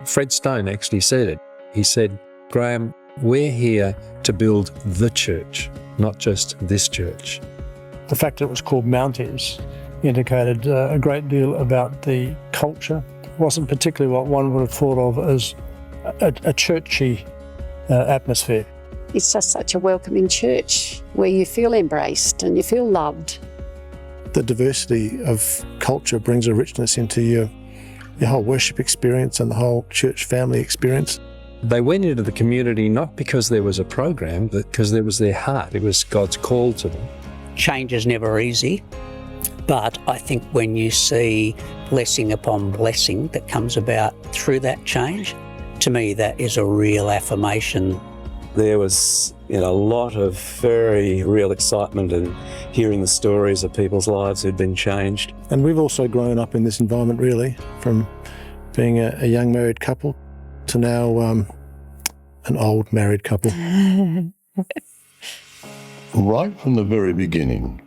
Fred Stone actually said it. He said, Graham, we're here to build the church, not just this church. The fact that it was called Mounties indicated a great deal about the culture. It wasn't particularly what one would have thought of as a churchy atmosphere. It's just such a welcoming church where you feel embraced and you feel loved. The diversity of culture brings a richness into your whole worship experience and the whole church family experience. They went into the community not because there was a program, but because there was their heart. It was God's call to them. Change is never easy, but I think when you see blessing upon blessing that comes about through that change, to me that is a real affirmation. There was a lot of very real excitement in hearing the stories of people's lives who'd been changed. And we've also grown up in this environment really, from being a young married couple to now an old married couple. Right from the very beginning,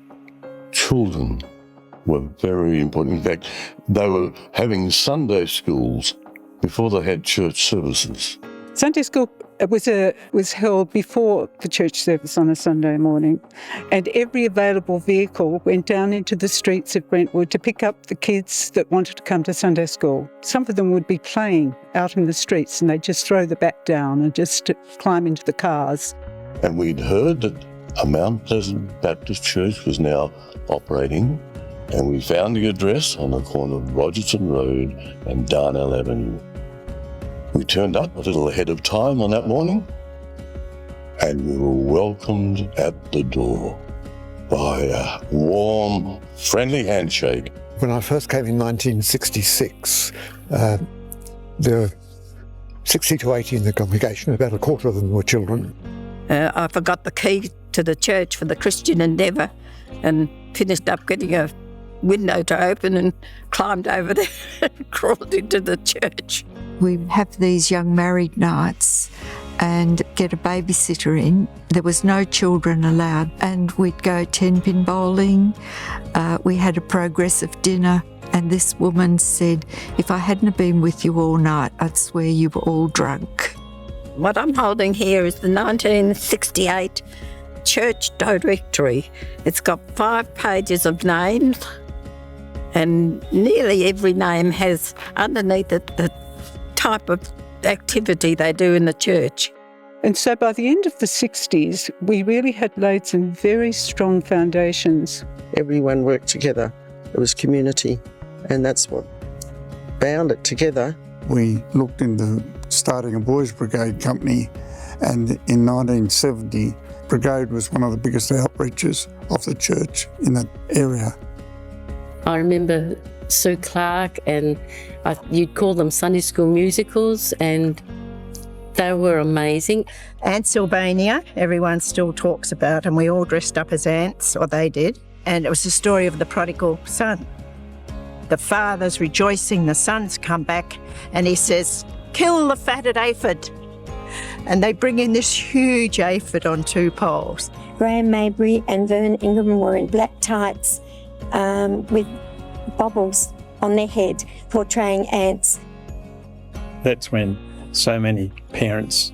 children were very important. In fact, they were having Sunday schools before they had church services. Sunday school was held before the church service on a Sunday morning, and every available vehicle went down into the streets of Brentwood to pick up the kids that wanted to come to Sunday school. Some of them would be playing out in the streets and they'd just throw the bat down and just climb into the cars. And we'd heard that a Mount Pleasant Baptist Church was now operating, and we found the address on the corner of Rogerton Road and Darnell Avenue. We turned up a little ahead of time on that morning, and we were welcomed at the door by a warm, friendly handshake. When I first came in 1966, there were 60 to 80 in the congregation, about a quarter of them were children. I forgot the key to the church for the Christian Endeavour and finished up getting a window to open and climbed over there and crawled into the church. We have these young married nights and get a babysitter in. There was no children allowed, and we'd go 10-pin bowling. We had a progressive dinner, and this woman said, if I hadn't been with you all night, I'd swear you were all drunk. What I'm holding here is the 1968 church directory. It's got 5 pages of names, and nearly every name has underneath it the type of activity they do in the church. And so by the end of the 60s, we really had laid some very strong foundations. Everyone worked together. It was community, and that's what bound it together. We looked into starting a boys' brigade company, and in 1970, brigade was one of the biggest outreaches of the church in that area. I remember Sue Clark, and you'd call them Sunday school musicals, and they were amazing. Aunt Sylvania, everyone still talks about, and we all dressed up as ants, or they did. And it was the story of the prodigal son. The father's rejoicing, the son's come back, and he says, kill the fatted aphid. And they bring in this huge aphid on 2 poles. Graham Mabry and Vern Ingram were in black tights with bubbles on their head, portraying ants. That's when so many parents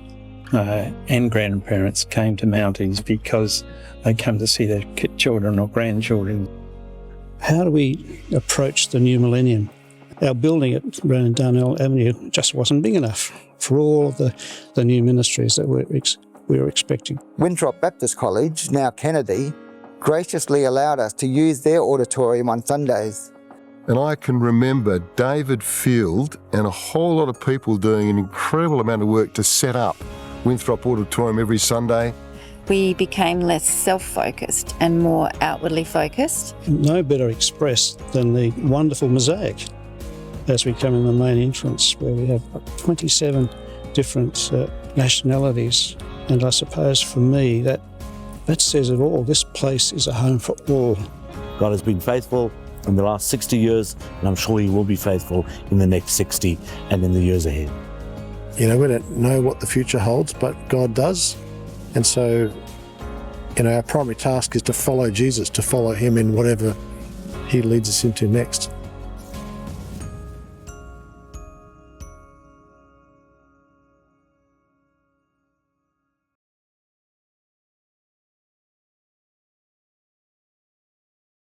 and grandparents came to Mounties because they come to see their children or grandchildren. How do we approach the new millennium? Our building at Darnell Avenue just wasn't big enough for all of the new ministries that we were expecting. Winthrop Baptist College, now Kennedy, graciously allowed us to use their auditorium on Sundays. And I can remember David Field and a whole lot of people doing an incredible amount of work to set up Winthrop Auditorium every Sunday. We became less self-focused and more outwardly focused. No better expressed than the wonderful mosaic as we come in the main entrance, where we have 27 different nationalities. And I suppose for me that says it all. This place is a home for all. God has been faithful in the last 60 years, and I'm sure he will be faithful in the next 60 and in the years ahead. We don't know what the future holds, but God does. And so, our primary task is to follow Jesus, to follow him in whatever he leads us into next.